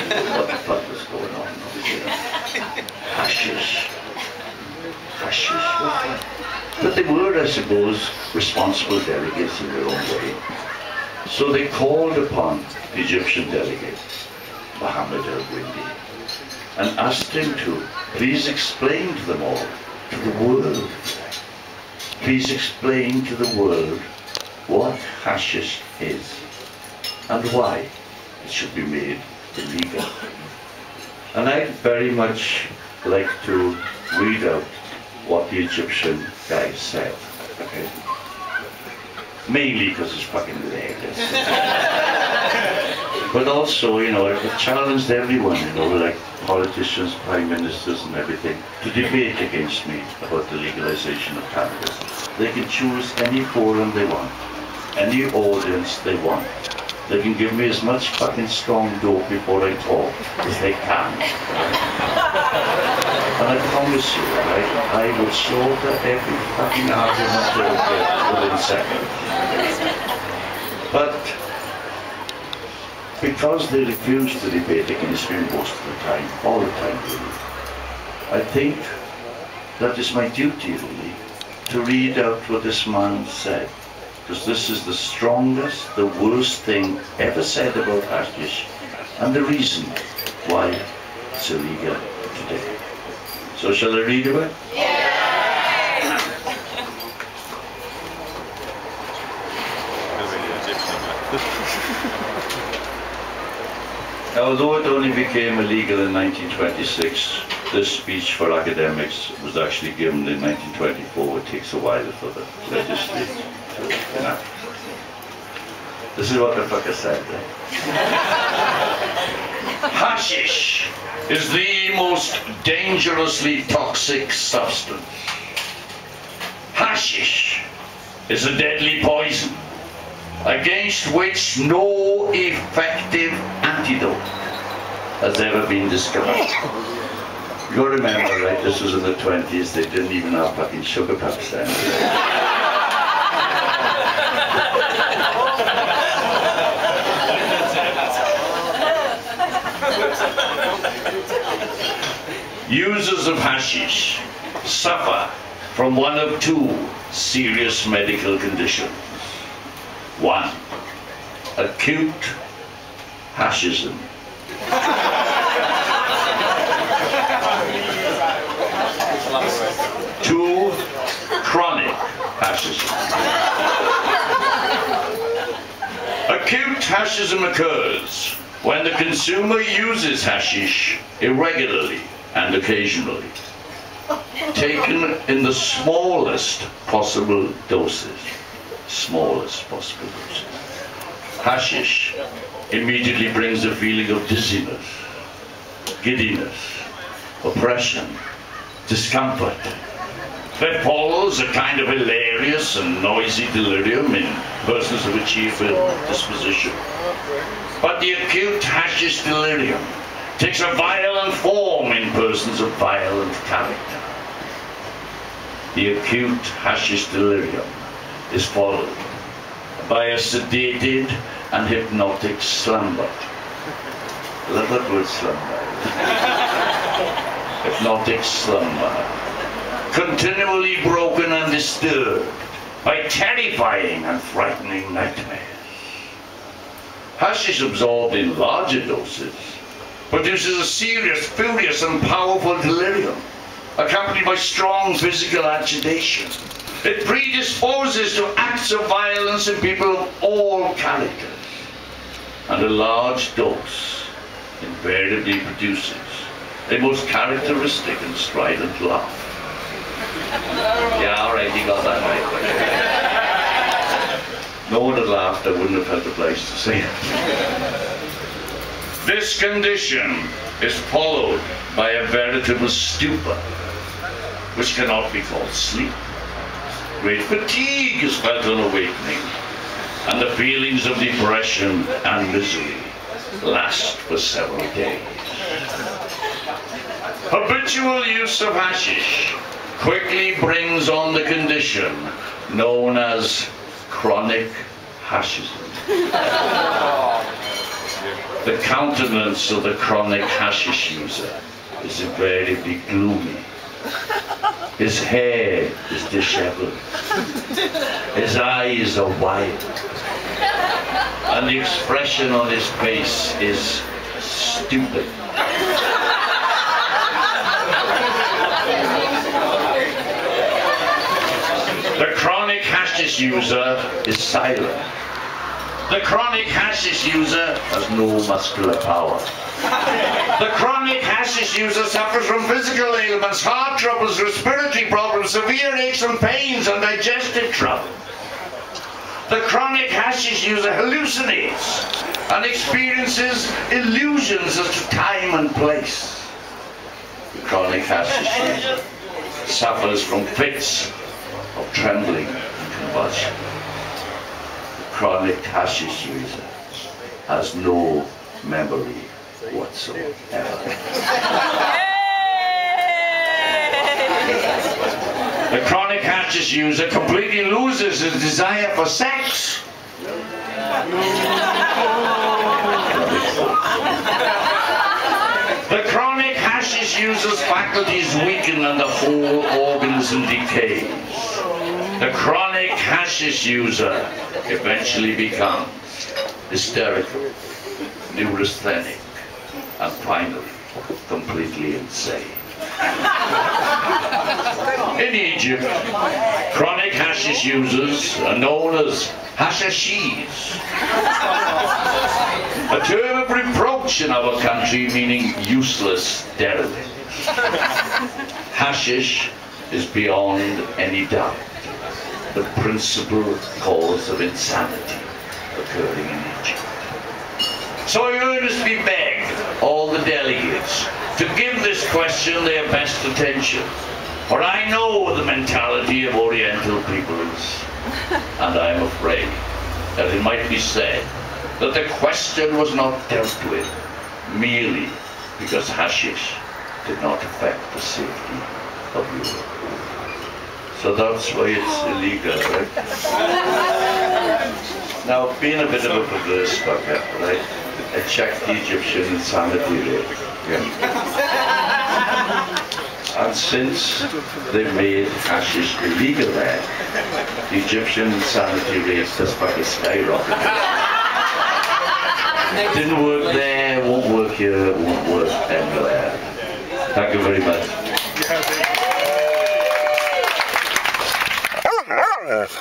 what the fuck was going on over here. Hashish. Hashish, what the... But they were, I suppose, responsible delegates in their own way. So they called upon the Egyptian delegate, Muhammad al-Windi, and asked him to please explain to them all, to the world, please explain to the world what hashish is and why it should be made illegal. And I'd very much like to read out what the Egyptian guy said, okay? Mainly because it's fucking hilarious. But also, you know, it challenged everyone, you know, like politicians, prime ministers and everything, to debate against me about the legalization of cannabis. They can choose any forum they want, any audience they want. They can give me as much fucking strong dope before I talk as they can. Right? And I promise you, right, I would slaughter every fucking argument they'll get within seconds. But because they refuse to debate against me most of the time, all the time really, I think that it's my duty really to read out what this man said. Because this is the strongest, the worst thing ever said about hashish, and the reason why it's illegal today. So shall I read about it? Yeah! Now, although it only became illegal in 1926, this speech for academics was actually given in 1924. It takes a while for the legislature to enact. This is what the fucker said. Hashish is the most dangerously toxic substance. Hashish is a deadly poison against which no effective antidote has ever been discovered. You gotta remember, right, this was in the 20s, they didn't even have fucking sugar puffs then. Users of hashish suffer from one of two serious medical conditions. One, acute hashism. Two, chronic hashism. Acute hashism occurs when the consumer uses hashish irregularly and occasionally, taken in the smallest possible doses. Smallest possible doses. Hashish immediately brings a feeling of dizziness, giddiness, oppression, discomfort. That follows a kind of hilarious and noisy delirium in persons of a cheerful disposition. But the acute hashish delirium takes a violent form in persons of violent character. The acute hashish delirium is followed by a sedated and hypnotic slumber. I love that word, slumber. Hypnotic slumber. Continually broken and disturbed by terrifying and frightening nightmares. Hashish absorbed in larger doses produces a serious, furious and powerful delirium, accompanied by strong physical agitation. It predisposes to acts of violence in people of all characters. And a large dose invariably produces a most characteristic and strident laugh. Yeah, alright, you got that right. No one had laughed, I wouldn't have had the place to say it. This condition is followed by a veritable stupor, which cannot be called sleep. Great fatigue is felt on awakening, and the feelings of depression and misery last for several days. Habitual use of hashish quickly brings on the condition known as chronic hashism. The countenance of the chronic hashish user is invariably gloomy. His hair is disheveled. His eyes are wide. And the expression on his face is stupid. The chronic hashish user is silent. The chronic hashish user has no muscular power. The chronic hashish user suffers from physical ailments, heart troubles, respiratory problems, severe aches and pains, and digestive trouble. The chronic hashish user hallucinates and experiences illusions as to time and place. The chronic hashish user suffers from fits of trembling and convulsion. The chronic hashish user has no memory whatsoever. The chronic hashish user completely loses his desire for sex. The chronic hashish user's faculties weaken and the whole organism decays. The chronic hashish user eventually becomes hysterical, neurasthenic, and finally completely insane. In Egypt, chronic hashish users are known as hashashis, a term of reproach in our country meaning useless derelict. Hashish is beyond any doubt the principal cause of insanity occurring in Egypt. So I earnestly beg all the delegates to give this question their best attention, for I know the mentality of Oriental peoples, and I am afraid that it might be said that the question was not dealt with merely because hashish did not affect the safety of Europe. So that's why it's illegal, right? Now, being a bit of a perverse fucker, right? I checked the Egyptian insanity rate. Yeah. And since they made hashish illegal there, the Egyptian insanity rate has fucking skyrocketed. Didn't work there, won't work here, won't work anywhere. Thank you very much. Yes.